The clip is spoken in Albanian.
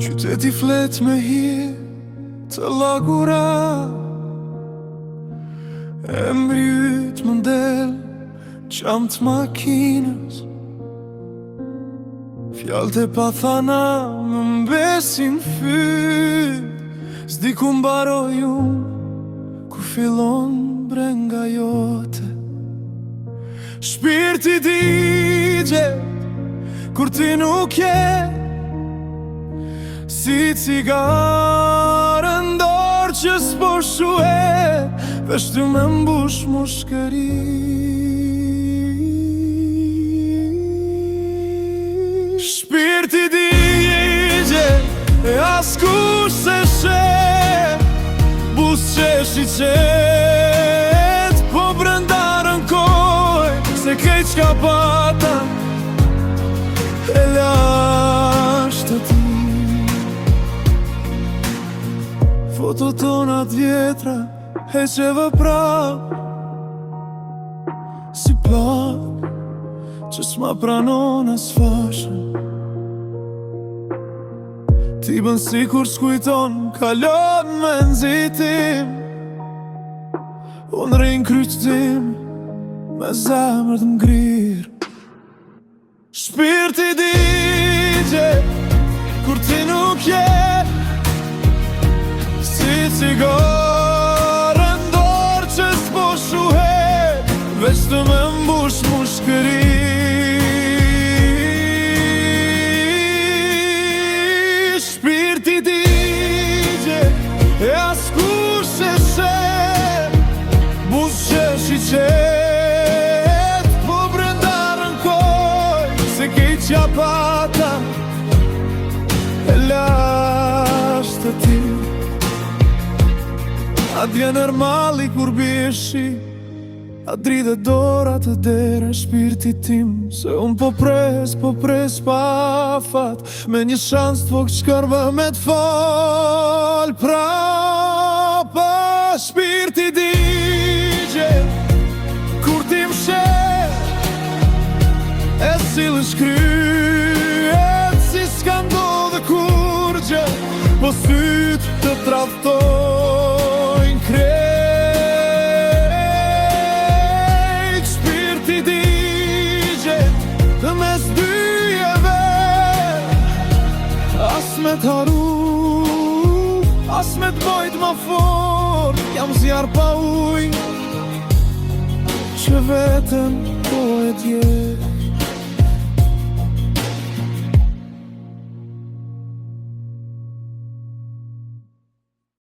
Qyteti flet me hije të lagura, e mbryt më ndel qam të makinës. Fjallët e pathana më mbesin fyt, s'di ku mbaroj unë, ku fillon brenga jote. Shpirti digjet kur ti nuk je, si cigarë ndorë që s'po shuhet, veç ty me mbush mushkëri. Shpirti digjet e askush se shet, bus qesh i qet, po brenda rënkoj se kejt qka pata e lasht të ti. Foto tonat vjetra heqeve prap, si plak që s'ma pranon as fashën. Ti bën si kur s'kujton, kalon me nxitim. Unë rrin kryqëtim, me zemër të ngrir. Shpirti digjet kur ti nuk je, si cigarë ndorë që s'po shuhet, veç të me mbush mushkëri. Shpirti digjet e askush se shet, bus qesh i qet, po brenda rënkoj se kejt qja pata e lasht të ti. A dje nërmali kur bjeshi, a dridhe dora të dere shpirti tim, se unë po pres pa fat, me një shans të fok shkërve me t'fal prapa. Shpirti digjet kur ti m'shet, e silë shkryet si s'ka ndodhe kur gjë, po syt të traftojnë krejt. Shpirti digjet dhe mes dyjeve, as me t'haru, as me t'bojt ma fort, jam zjarë pa uj që vetëm po e dje.